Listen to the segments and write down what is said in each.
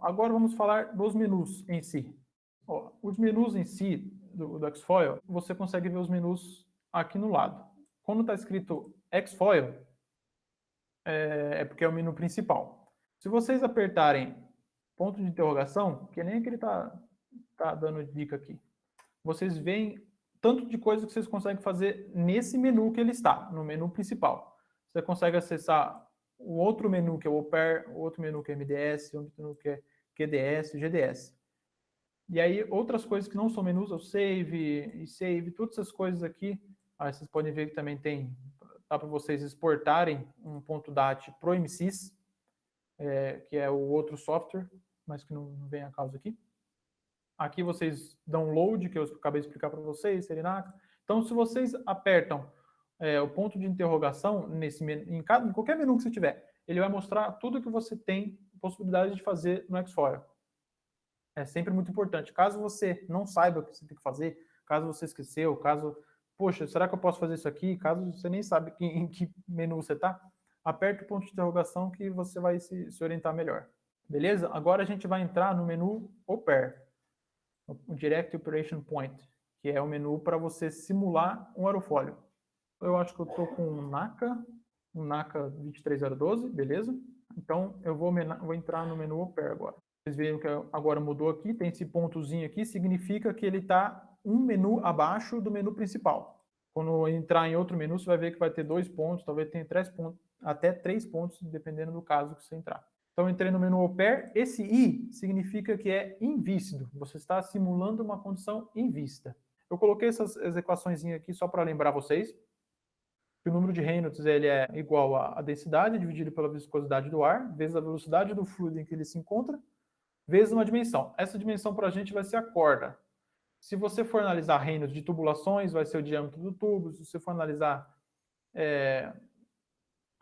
agora vamos falar dos menus em si. Ó, os menus em si do Xfoil, você consegue ver os menus aqui no lado. Quando está escrito Xfoil, é porque é o menu principal. Se vocês apertarem ponto de interrogação, que nem que ele tá dando dica aqui, vocês veem tanto de coisa que vocês conseguem fazer nesse menu que ele está, no menu principal. Você consegue acessar o outro menu que é o Au Pair, o outro menu que é MDS, o outro menu que é QDS, GDS. E aí outras coisas que não são menus, é o Save e Save, todas essas coisas aqui, aí vocês podem ver que também dá para vocês exportarem um .dat pro MSys, que é o outro software, mas que não vem a causa aqui. Aqui vocês dão load, que eu acabei de explicar para vocês, Serenaka. Então, se vocês apertam o ponto de interrogação em qualquer menu que você tiver, ele vai mostrar tudo que você tem possibilidade de fazer no Xfoil. É sempre muito importante. Caso você não saiba o que você tem que fazer, caso você esqueceu, poxa, será que eu posso fazer isso aqui? Caso você nem sabe em que menu você está, aperta o ponto de interrogação que você vai se orientar melhor. Beleza? Agora a gente vai entrar no menu Au Pair, o Direct Operation Point, que é o menu para você simular um aerofólio. Eu acho que eu estou com um NACA 23012, beleza? Então eu vou entrar no menu Au Pair agora. Vocês viram que agora mudou aqui, tem esse pontozinho aqui, significa que ele está um menu abaixo do menu principal. Quando entrar em outro menu, você vai ver que vai ter 2 pontos, talvez tenha 3 pontos, até 3 pontos, dependendo do caso que você entrar. Então, entrei no menu Au Pair. Esse I significa que é invícido. Você está simulando uma condição invista. Eu coloquei essas equações aqui só para lembrar vocês. Que o número de Reynolds ele é igual à densidade dividido pela viscosidade do ar, vezes a velocidade do fluido em que ele se encontra, vezes uma dimensão. Essa dimensão para a gente vai ser a corda. Se você for analisar Reynolds de tubulações, vai ser o diâmetro do tubo. Se você for analisar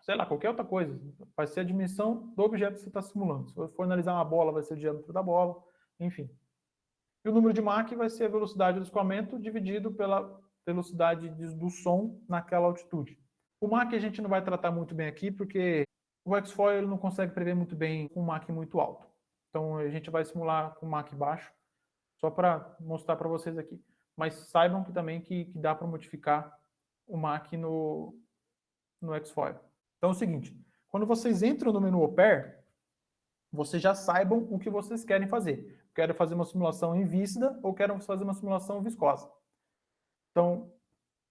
sei lá, qualquer outra coisa, vai ser a dimensão do objeto que você está simulando. Se for analisar uma bola, vai ser o diâmetro da bola, enfim. E o número de Mach vai ser a velocidade do escoamento dividido pela velocidade do som naquela altitude. O Mach a gente não vai tratar muito bem aqui, porque o Xfoil ele não consegue prever muito bem com um Mach muito alto. Então a gente vai simular com Mach baixo, só para mostrar para vocês aqui. Mas saibam que também que dá para modificar o Mach no Xfoil. Então é o seguinte, quando vocês entram no menu Au Pair, vocês já saibam o que vocês querem fazer. Quero fazer uma simulação invícida ou quero fazer uma simulação viscosa. Então,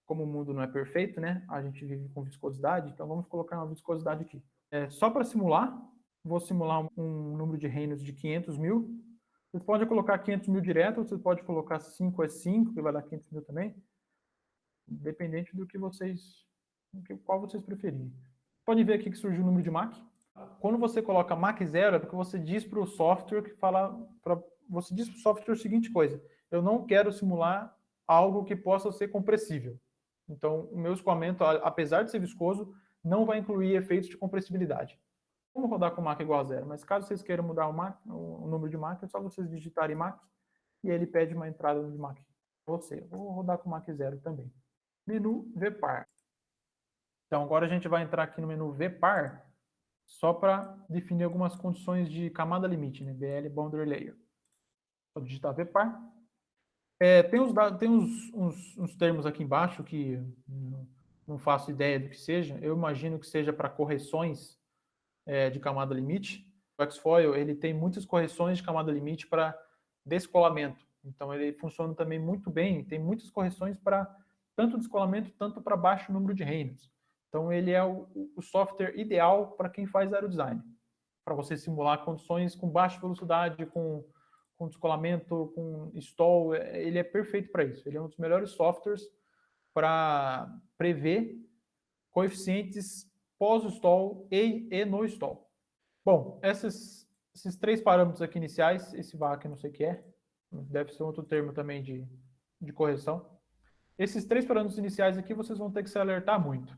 como o mundo não é perfeito, né? A gente vive com viscosidade, então vamos colocar uma viscosidade aqui. Só para simular, vou simular um número de Reynolds de 500 mil. Vocês podem colocar 500 mil direto, você pode colocar 5S5, que vai dar 500 mil também. Dependente do que qual vocês preferirem. Pode ver aqui que surgiu o número de Mach. Quando você coloca Mach 0, é porque você diz para o software você diz para o software a seguinte coisa: eu não quero simular algo que possa ser compressível. Então, o meu escoamento, apesar de ser viscoso, não vai incluir efeitos de compressibilidade. Vamos rodar com Mach igual a 0, mas caso vocês queiram mudar o número de Mach, é só vocês digitarem Mach e ele pede uma entrada de Mach. Eu vou rodar com Mach 0 também. Menu VPAR. Então, agora a gente vai entrar aqui no menu VPAR, só para definir algumas condições de camada limite, né? BL Boundary Layer. Vou digitar VPAR. Tem uns termos aqui embaixo que não faço ideia do que seja. Eu imagino que seja para correções de camada limite. O Xfoil ele tem muitas correções de camada limite para descolamento. Então, ele funciona também muito bem. Tem muitas correções para tanto descolamento, tanto para baixo número de Reynolds. Então, ele é o software ideal para quem faz aerodesign. Para você simular condições com baixa velocidade, com descolamento, com stall, ele é perfeito para isso. Ele é um dos melhores softwares para prever coeficientes pós-stall e no stall. Bom, esses 3 parâmetros aqui iniciais, esse VAC não sei o que é, deve ser outro termo também de correção. Esses 3 parâmetros iniciais aqui vocês vão ter que se alertar muito.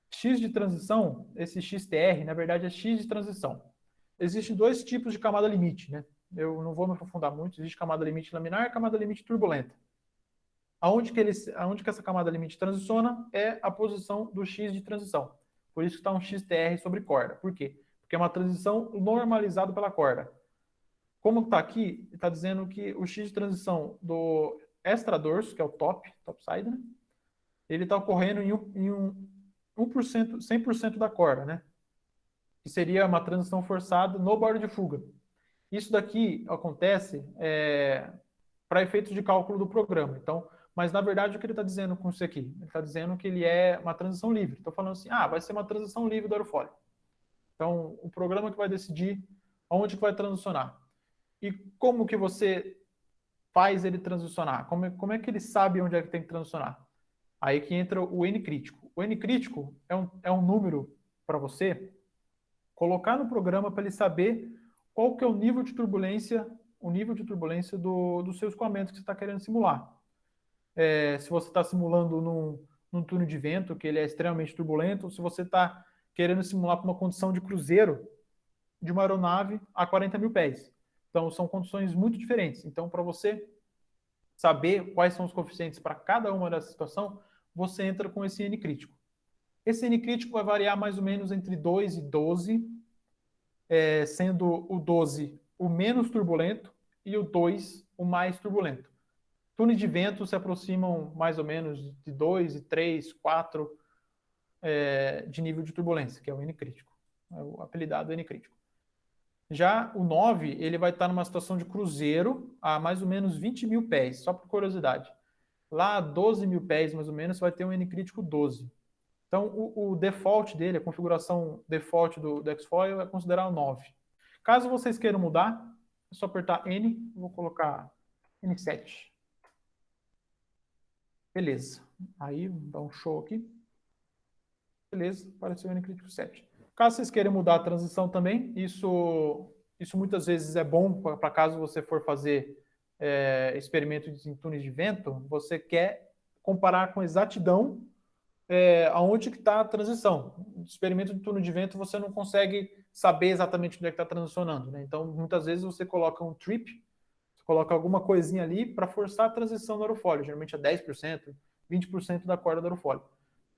X de transição, esse XTR, na verdade é X de transição. Existem 2 tipos de camada limite, né? Eu não vou me aprofundar muito. Existe camada limite laminar e camada limite turbulenta. Aonde que essa camada limite transiciona é a posição do X de transição. Por isso que está um XTR sobre corda. Por quê? Porque é uma transição normalizada pela corda. Como está aqui, está dizendo que o X de transição do extradorso, que é o topside, né? Ele está ocorrendo em 1%, 100% da corda, né? Que seria uma transição forçada no bordo de fuga. Isso daqui acontece para efeitos de cálculo do programa. Então, mas na verdade o que ele está dizendo com isso aqui? Ele está dizendo que ele é uma transição livre. Estou falando assim, vai ser uma transição livre do aerofólio. Então, o programa que vai decidir aonde que vai transicionar. E como que você faz ele transicionar? Como é que ele sabe onde é que tem que transicionar? Aí que entra o N crítico. O N crítico é um número para você colocar no programa para ele saber qual que é o nível de turbulência do seu escoamento que você está querendo simular. Se você está simulando num túnel de vento, que ele é extremamente turbulento, ou se você está querendo simular para uma condição de cruzeiro de uma aeronave a 40 mil pés. Então, são condições muito diferentes. Então, para você saber quais são os coeficientes para cada uma dessa situação, você entra com esse N crítico. Esse N crítico vai variar mais ou menos entre 2 e 12, sendo o 12 o menos turbulento e o 2 o mais turbulento. Túneis de vento se aproximam mais ou menos de 2 e 3, 4 de nível de turbulência, que é o N crítico, é o apelidado N crítico. Já o 9, ele vai estar numa situação de cruzeiro a mais ou menos 20 mil pés, só por curiosidade. Lá a 12 mil pés, mais ou menos, vai ter um N crítico 12. Então, o default dele, a configuração default do Xfoil é considerar o 9. Caso vocês queiram mudar, é só apertar N, vou colocar N7. Beleza. Aí, dá um show aqui. Beleza, apareceu o N crítico 7. Caso vocês queiram mudar a transição também, isso muitas vezes é bom para caso você for fazer experimentos em túneis de vento, você quer comparar com exatidão aonde que está a transição. No experimento de túnel de vento, você não consegue saber exatamente onde é que está transicionando, né? Então, muitas vezes você coloca um trip, você coloca alguma coisinha ali para forçar a transição do aerofólio, geralmente é 10%, 20% da corda do aerofólio.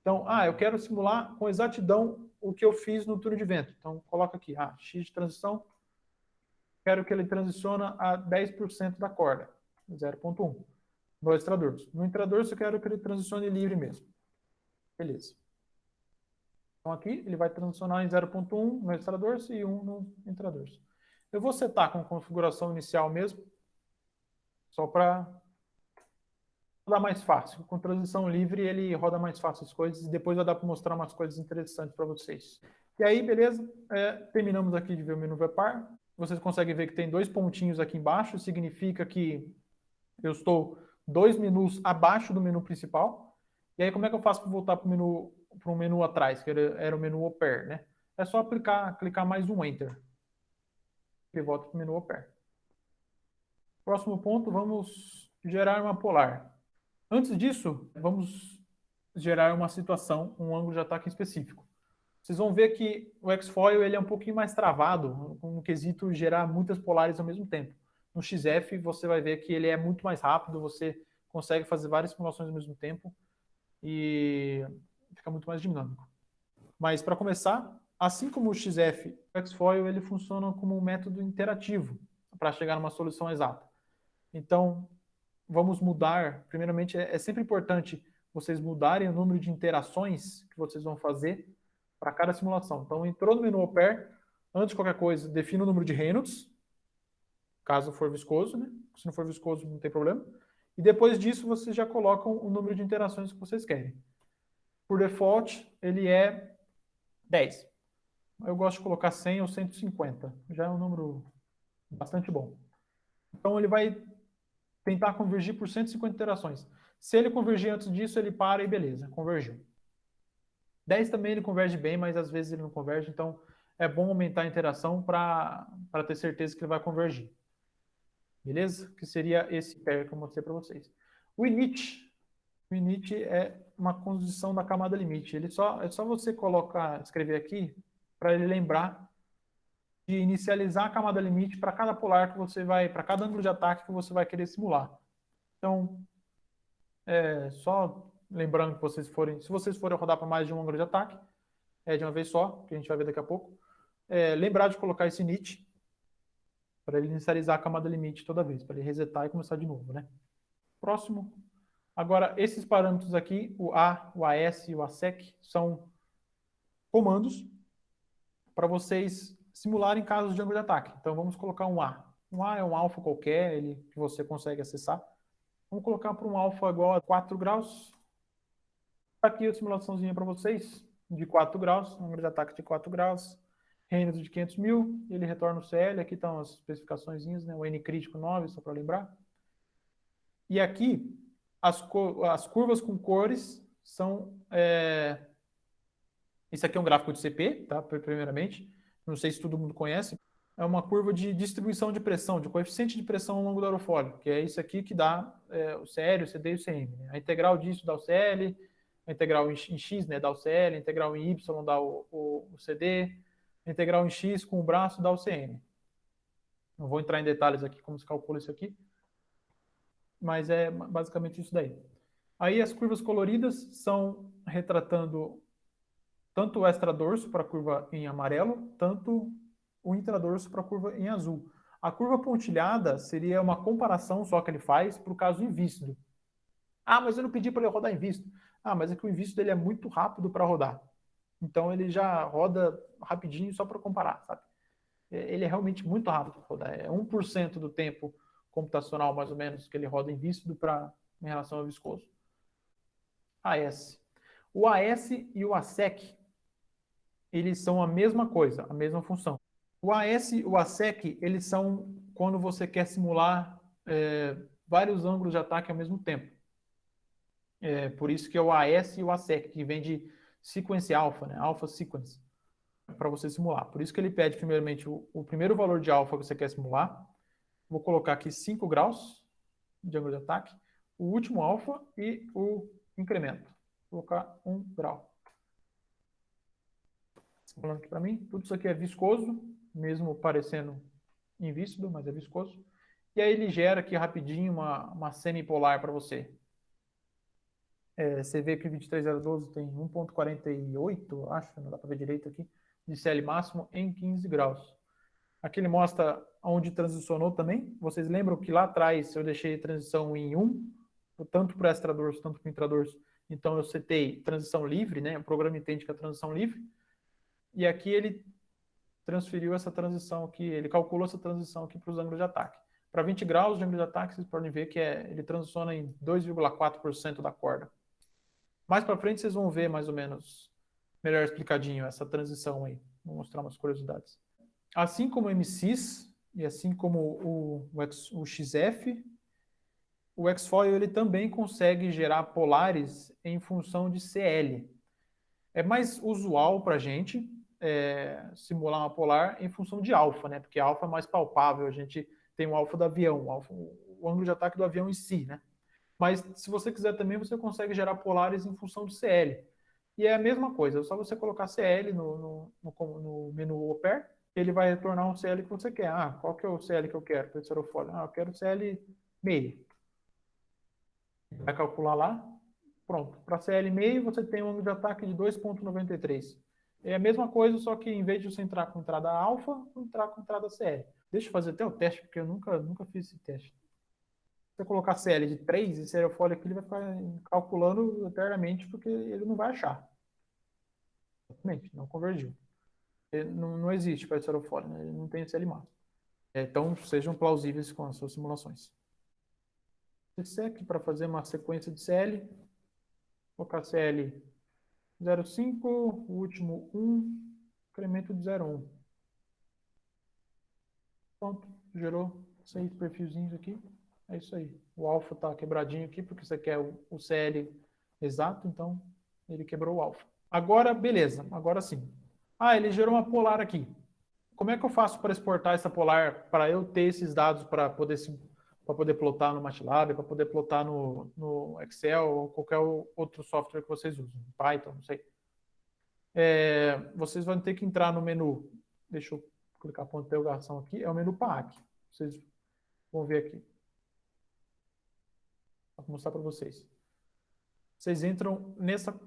Então, eu quero simular com exatidão o que eu fiz no túnel de vento. Então, coloca aqui, X de transição, quero que ele transiciona a 10% da corda, 0.1, no extradorso. No intradorso, eu quero que ele transicione livre mesmo. Beleza. Então, aqui, ele vai transicionar em 0.1 no extradorso e 1 no intradorso. Eu vou setar com configuração inicial mesmo, só para rodar mais fácil. Com transição livre, ele roda mais fácil as coisas e depois vai dar para mostrar umas coisas interessantes para vocês. E aí, beleza? Terminamos aqui de ver o menu VPAR. Vocês conseguem ver que tem 2 pontinhos aqui embaixo, significa que eu estou 2 menus abaixo do menu principal. E aí, como é que eu faço para voltar para um menu atrás, que era o menu Opera, né? É só clicar mais um Enter. E volta para o menu Opera. Próximo ponto, vamos gerar uma polar. Antes disso, vamos gerar uma situação, um ângulo de ataque específico. Vocês vão ver que o Xfoil ele é um pouquinho mais travado, no quesito gerar muitas polares ao mesmo tempo. No XF, você vai ver que ele é muito mais rápido, você consegue fazer várias simulações ao mesmo tempo e fica muito mais dinâmico. Mas, para começar, assim como o XF, o Xfoil ele funciona como um método interativo para chegar numa solução exata. Então, vamos mudar, primeiramente, é sempre importante vocês mudarem o número de interações que vocês vão fazer para cada simulação. Então, entrou no menu Opera, antes de qualquer coisa, defina o número de Reynolds, caso for viscoso, né? Se não for viscoso, não tem problema. E depois disso, vocês já colocam o número de interações que vocês querem. Por default, ele é 10. Eu gosto de colocar 100 ou 150. Já é um número bastante bom. Então, ele vai tentar convergir por 150 interações. Se ele convergir antes disso, ele para e beleza, convergiu. 10 também ele converge bem, mas às vezes ele não converge, então é bom aumentar a interação para ter certeza que ele vai convergir. Beleza? Que seria esse pair que eu mostrei para vocês. O init é uma condição da camada limite. É só você escrever aqui para ele lembrar de inicializar a camada limite para cada polar que você vai, para cada ângulo de ataque que você vai querer simular. Então, só lembrando que se vocês forem rodar para mais de um ângulo de ataque, de uma vez só, que a gente vai ver daqui a pouco, lembrar de colocar esse init. para ele inicializar a camada limite toda vez, para ele resetar e começar de novo, né? Próximo. Agora, esses parâmetros aqui, o A, o AS e o ASEC, são comandos para vocês simularem casos de ângulo de ataque. Então, vamos colocar um A. Um A é um alfa qualquer, ele que você consegue acessar. Vamos colocar para um alfa igual a 4 graus. Aqui a simulaçãozinha para vocês, de 4 graus, ângulo de ataque de 4 graus, Reynolds de 500 mil, ele retorna o CL, aqui estão as especificações, né? O N crítico 9, só para lembrar. E aqui, as curvas com cores são... Esse aqui é um gráfico de CP, tá? Primeiramente. Não sei se todo mundo conhece. É uma curva de distribuição de pressão, de coeficiente de pressão ao longo do aerofólio, que é isso aqui que dá o CL, o CD e o CM. Né? A integral disso dá o CL, a integral em X, né, dá o CL, a integral em Y dá o CD, a integral em X com o braço dá o CM. Não vou entrar em detalhes aqui como se calcula isso aqui, mas é basicamente isso daí. Aí as curvas coloridas são retratando tanto o extradorso para a curva em amarelo, tanto o intradorso para a curva em azul. A curva pontilhada seria uma comparação só que ele faz para o caso invícido. Ah, mas eu não pedi para ele rodar invícido. Ah, mas é que o invícido dele é muito rápido para rodar. Então ele já roda rapidinho só para comparar, sabe? Ele é realmente muito rápido para rodar. É 1% do tempo computacional, mais ou menos, que ele roda invícido em relação ao viscoso. AS. O AS e o ASEC, eles são a mesma coisa, a mesma função. O AS e o ASEC, eles são quando você quer simular vários ângulos de ataque ao mesmo tempo. Por isso que é o AS e o ASEC, que vem de sequence alpha, né? Alpha sequence, para você simular. Por isso que ele pede, primeiramente, o primeiro valor de alfa que você quer simular. Vou colocar aqui 5 graus de ângulo de ataque, o último alfa e o incremento. Vou colocar 1 grau. Falando aqui para mim, tudo isso aqui é viscoso, mesmo parecendo invícido, mas é viscoso. E aí ele gera aqui rapidinho uma semipolar para você. Você vê que o 23012 tem 1.48, acho, não dá para ver direito aqui, de CL máximo em 15 graus. Aqui ele mostra onde transicionou também. Vocês lembram que lá atrás eu deixei transição em 1, tanto para o extradorso, tanto para o intradorso. Então eu setei transição livre, né? O programa entende que é transição livre. E aqui ele transferiu essa transição aqui, ele calculou essa transição aqui para os ângulos de ataque. Para 20 graus de ângulo de ataque, vocês podem ver que ele transiciona em 2,4% da corda. Mais para frente vocês vão ver mais ou menos melhor explicadinho essa transição aí. Vou mostrar umas curiosidades. Assim como o MSIS e assim como o XF, o Xfoil ele também consegue gerar polares em função de CL. É mais usual para a gente simular uma polar em função de alfa, né? Porque alfa é mais palpável, a gente tem o alfa do avião, o ângulo de ataque do avião em si, né? Mas se você quiser também, você consegue gerar polares em função de CL. E é a mesma coisa, é só você colocar CL no menu Oper, ele vai retornar um CL que você quer. Ah, qual que é o CL que eu quero para esse aerofólio? Ah, eu quero CL meio. Vai calcular lá, pronto. Para CL meio, você tem um ângulo de ataque de 2,93. É a mesma coisa, só que em vez de você entrar com entrada alfa, você entrar com entrada CL. Deixa eu fazer até o teste, porque eu nunca fiz esse teste. Se você colocar CL de 3, esse aerofólio aqui ele vai ficar calculando eternamente, porque ele não vai achar. Exatamente, não convergiu. Não existe para esse aerofólio, né? Ele não tem CL máximo. Então, sejam plausíveis com as suas simulações. CSEC para fazer uma sequência de CL. Colocar CL 0,5, o último 1, incremento de 0,1. Pronto, gerou 6 perfilzinhos aqui. É isso aí. O alfa está quebradinho aqui, porque você quer o CL exato, então ele quebrou o alfa. Agora, beleza, agora sim. Ah, ele gerou uma polar aqui. Como é que eu faço para exportar essa polar, para eu ter esses dados para poder plotar no MATLAB, para poder plotar no Excel ou qualquer outro software que vocês usem, Python, não sei. Vocês vão ter que entrar no menu, deixa eu clicar ponto de interrogação aqui, é o menu PAAC. Vocês vão ver aqui. Vou mostrar para vocês. Vocês entram nessa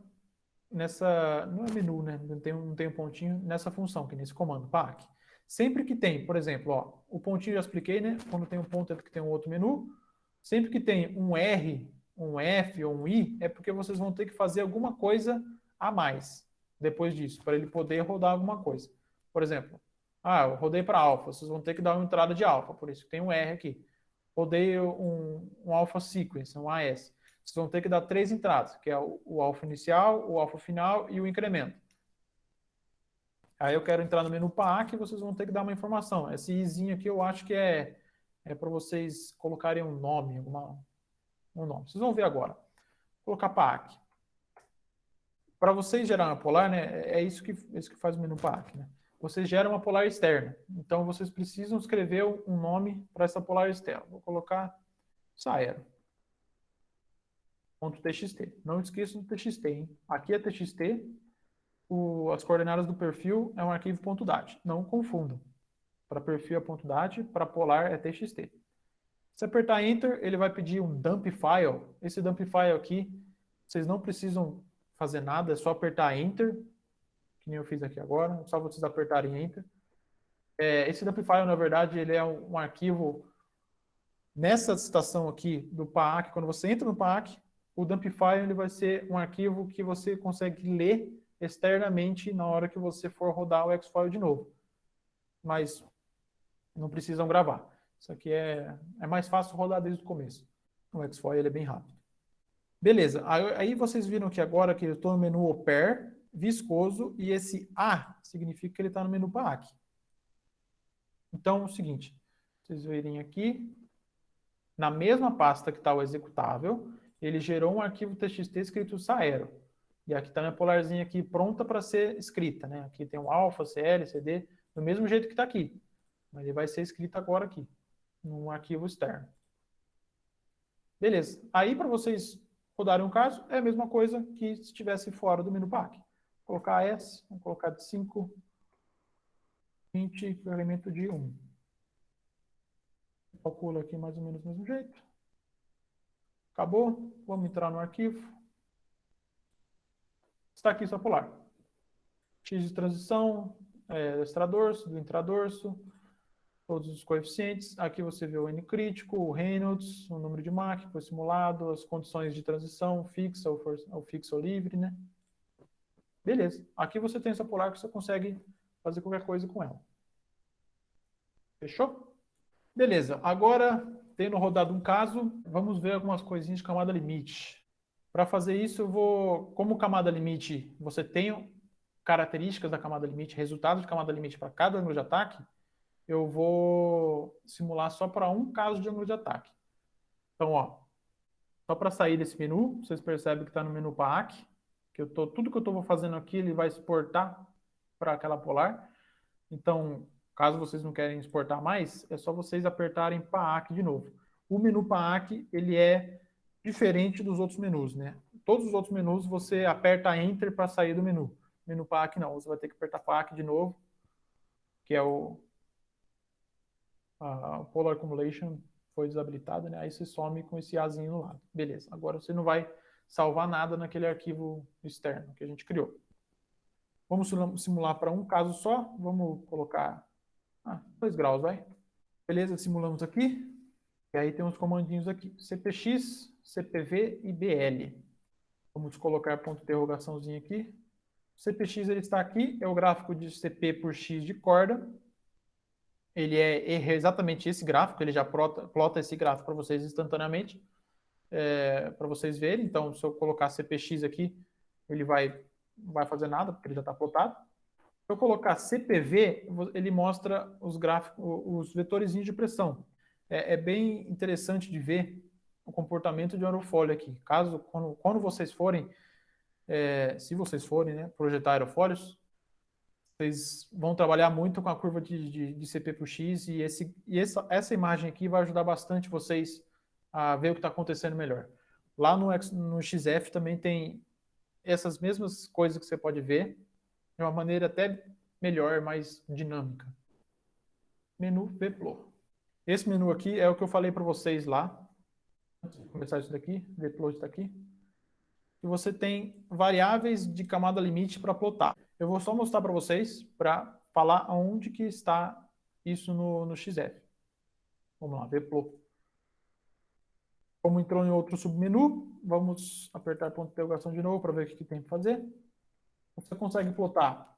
não é menu, né? Não tem um pontinho, nessa função, que nesse comando, PAAC. Sempre que tem, por exemplo, ó, o pontinho eu já expliquei, né? Quando tem um ponto é porque tem um outro menu. Sempre que tem um R, um F ou um I, é porque vocês vão ter que fazer alguma coisa a mais depois disso, para ele poder rodar alguma coisa. Por exemplo, eu rodei para alfa, vocês vão ter que dar uma entrada de alfa, por isso que tem um R aqui. Rodei um alpha sequence, um AS. Vocês vão ter que dar 3 entradas, que é o alfa inicial, o alfa final e o incremento. Aí eu quero entrar no menu PAC e vocês vão ter que dar uma informação. Esse izinho aqui eu acho que é para vocês colocarem um nome, um nome. Vocês vão ver agora. Vou colocar PAC. Para vocês gerar uma polar, né, é isso que faz o menu PAC, né? Vocês geram uma polar externa. Então vocês precisam escrever um nome para essa polar externa. Vou colocar Saero. .txt. Não esqueça do txt, hein? Aqui é txt, as coordenadas do perfil é um arquivo .dat. Não confundam. Para perfil é .dat, para polar é txt. Se apertar Enter, ele vai pedir um dump file. Esse dump file aqui, vocês não precisam fazer nada, é só apertar Enter, que nem eu fiz aqui agora, é só vocês apertarem Enter. Esse dump file, na verdade, ele é um arquivo, nessa citação aqui do PAAC, quando você entra no PAAC, o dump file ele vai ser um arquivo que você consegue ler externamente na hora que você for rodar o Xfile de novo. Mas não precisam gravar. Isso aqui é mais fácil rodar desde o começo. O Xfile ele é bem rápido. Beleza, aí vocês viram que agora que eu estou no menu Oper, viscoso, e esse A significa que ele está no menu PAAC. Então, é o seguinte, vocês verem aqui, na mesma pasta que está o executável, ele gerou um arquivo txt escrito Saero. E aqui está minha polarzinha aqui pronta para ser escrita, né? Aqui tem um alfa, CL, CD, do mesmo jeito que está aqui. Mas ele vai ser escrito agora aqui, num arquivo externo. Beleza. Aí, para vocês rodarem um caso, é a mesma coisa que se estivesse fora do menu PAC. Vou colocar S, vou colocar de 5, 20, carregamento de 1. Calcula aqui mais ou menos do mesmo jeito. Acabou. Vamos entrar no arquivo. Está aqui sua polar. X de transição, extradorso, do intradorso, todos os coeficientes. Aqui você vê o N crítico, o Reynolds, o número de Mach que foi simulado, as condições de transição, fixa ou fixa ou livre, né? Beleza. Aqui você tem essa polar que você consegue fazer qualquer coisa com ela. Fechou? Beleza. Agora, tendo rodado um caso, vamos ver algumas coisinhas de camada limite. Para fazer isso, eu vou, como camada limite, você tem características da camada limite, resultados de camada limite para cada ângulo de ataque, eu vou simular só para um caso de ângulo de ataque. Então, ó, só para sair desse menu, vocês percebem que está no menu PAAC, que tudo que eu estou fazendo aqui, ele vai exportar para aquela polar. Então, caso vocês não querem exportar mais, é só vocês apertarem PAAC de novo. O menu PAAC, ele é diferente dos outros menus, né? Todos os outros menus você aperta Enter para sair do menu. Menu PAAC não, você vai ter que apertar PAAC de novo, que é o Polar Accumulation foi desabilitado, né? Aí você some com esse Azinho no lado. Beleza, agora você não vai salvar nada naquele arquivo externo que a gente criou. Vamos simular para um caso só. Vamos colocar 2 graus, vai. Beleza, simulamos aqui. E aí tem uns comandinhos aqui. CPX, CPV e BL. Vamos colocar ponto de interrogaçãozinho aqui. O CPX ele está aqui, é o gráfico de CP por X de corda. Ele é exatamente esse gráfico, ele já plota esse gráfico para vocês instantaneamente, para vocês verem. Então, se eu colocar CPX aqui, ele não vai fazer nada, porque ele já está plotado. Se eu colocar CPV, ele mostra os gráficos, os vetorzinhos de pressão. É bem interessante de ver o comportamento de um aerofólio aqui. Quando vocês forem, se vocês forem, né, projetar aerofólios, vocês vão trabalhar muito com a curva de CP por X e essa imagem aqui vai ajudar bastante vocês a ver o que está acontecendo melhor. Lá no XF também tem essas mesmas coisas que você pode ver de uma maneira até melhor, mais dinâmica. Menu Vplot. Esse menu aqui é o que eu falei para vocês lá. Antes de começar isso daqui, Vplot está aqui. E você tem variáveis de camada limite para plotar. Eu vou só mostrar para vocês, para falar aonde que está isso no XF. Vamos lá, vplot. Como entrou em outro submenu, vamos apertar ponto de interrogação de novo para ver o que tem para fazer. Você consegue plotar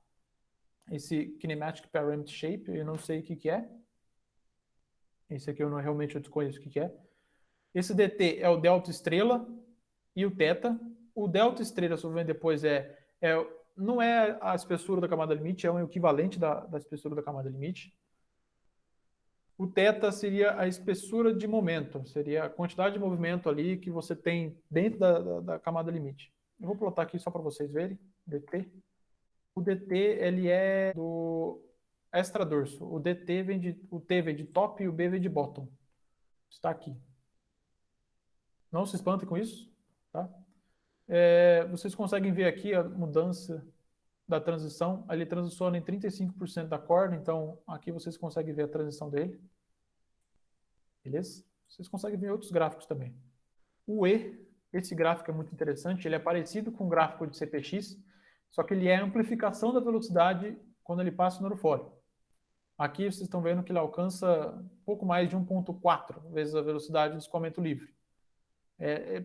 esse Kinematic Parameter Shape, eu não sei o que é. Esse aqui eu não realmente desconheço o que é. Esse DT é o delta estrela e o θ. O delta estrela, se eu ver depois, não é a espessura da camada limite, é um equivalente da espessura da camada limite. O θ seria a espessura de momento, seria a quantidade de movimento ali que você tem dentro da camada limite. Eu vou plotar aqui só para vocês verem, DT. O DT, ele é do extradorso. O T vem de top e o B vem de bottom. Está aqui. Não se espantem com isso, tá? Vocês conseguem ver aqui a mudança da transição. Ele transiciona em 35% da corda, então aqui vocês conseguem ver a transição dele. Beleza? Vocês conseguem ver outros gráficos também. O E, esse gráfico é muito interessante, ele é parecido com o gráfico de CPX, só que ele é a amplificação da velocidade quando ele passa no aerofólio. Aqui vocês estão vendo que ele alcança um pouco mais de 1,4 vezes a velocidade do escoamento livre.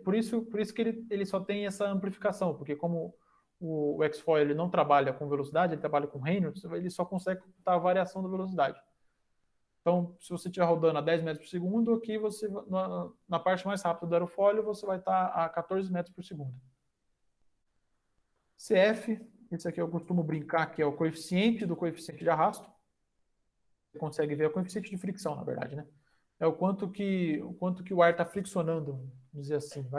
Por isso que ele só tem essa amplificação, porque como o X-Foil ele não trabalha com velocidade, ele trabalha com Reynolds, ele só consegue computar a variação da velocidade. Então, se você estiver rodando a 10 metros por segundo, aqui você, na parte mais rápida do aerofólio, você vai estar a 14 metros por segundo. CF, esse aqui eu costumo brincar que é o coeficiente do coeficiente de arrasto. Você consegue ver o coeficiente de fricção, na verdade, né? É o quanto que o ar está friccionando, vamos dizer assim,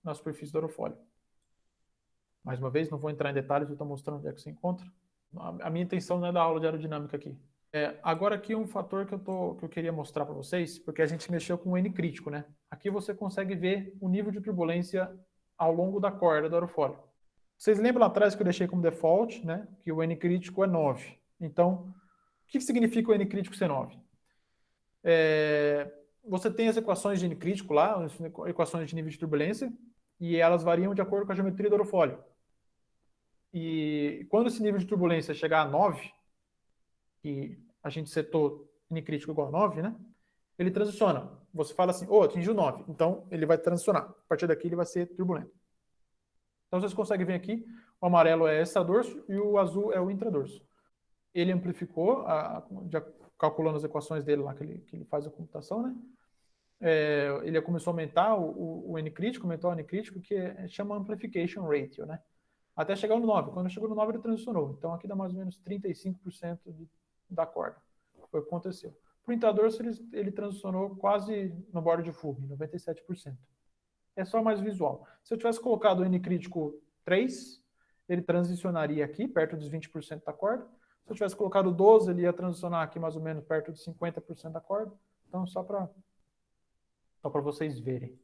na superfície do aerofólio. Mais uma vez, não vou entrar em detalhes, eu estou mostrando onde é que se encontra. A minha intenção não é dar aula de aerodinâmica aqui. Agora aqui um fator que eu queria mostrar para vocês, porque a gente mexeu com o N crítico, né? Aqui você consegue ver o nível de turbulência ao longo da corda do aerofólio. Vocês lembram lá atrás que eu deixei como default, né? Que o N crítico é 9. Então, o que significa o N crítico ser 9? Você tem as equações de N crítico lá, as equações de nível de turbulência, e elas variam de acordo com a geometria do aerofólio. E quando esse nível de turbulência chegar a 9, que a gente setou N crítico igual a 9, né? Ele transiciona. Você fala assim, atingiu 9. Então, ele vai transicionar. A partir daqui, ele vai ser turbulento. Então, vocês conseguem ver aqui, o amarelo é extradorso e o azul é o intradorso. Ele amplificou, calculando as equações dele lá, que ele faz a computação, né? Ele começou a aumentar o N crítico, aumentou o N crítico, que chama amplification ratio, né? Até chegar no 9. Quando chegou no 9, ele transicionou. Então, aqui dá mais ou menos 35% da corda. Foi o que aconteceu. Para o intradorso, ele transicionou quase no bordo de fuga, 97%. É só mais visual. Se eu tivesse colocado o N crítico 3, ele transicionaria aqui, perto dos 20% da corda. Se eu tivesse colocado 12, ele ia transicionar aqui mais ou menos perto de 50% da corda. Então, só para vocês verem.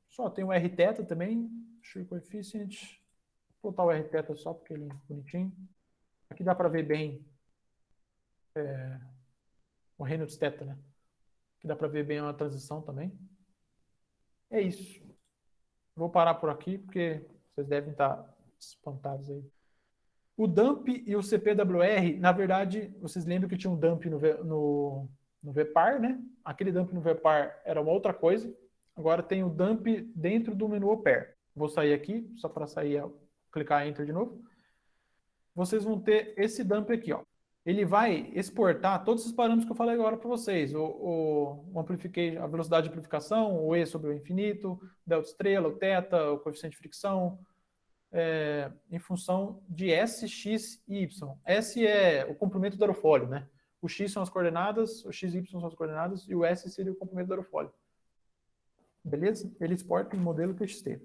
Só tem o Rθ também, shear coefficient. Vou botar o Rθ só porque ele é bonitinho. Aqui dá para ver bem o Reynolds θ, né? Aqui dá para ver bem a transição também. É isso. Vou parar por aqui porque vocês devem estar espantados aí. O dump e o CPWR, na verdade, vocês lembram que tinha um dump no VPAR, né? Aquele dump no VPAR era uma outra coisa. Agora tem o dump dentro do menu Opera. Vou sair aqui, só para sair, clicar Enter de novo. Vocês vão ter esse dump aqui, ó. Ele vai exportar todos esses parâmetros que eu falei agora para vocês. O amplification, a velocidade de amplificação, o E sobre o infinito, o delta estrela, o θ, o coeficiente de fricção, em função de S, X e Y. S é o comprimento do aerofólio, né? O X são as coordenadas, o X e Y são as coordenadas, e o S seria o comprimento do aerofólio. Beleza? Ele exporta em modelo TXT.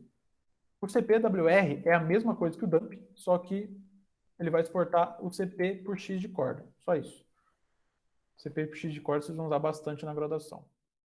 O CPWR é a mesma coisa que o dump, só que ele vai exportar o CP por X de corda. Só isso. CP por X de corda vocês vão usar bastante na graduação.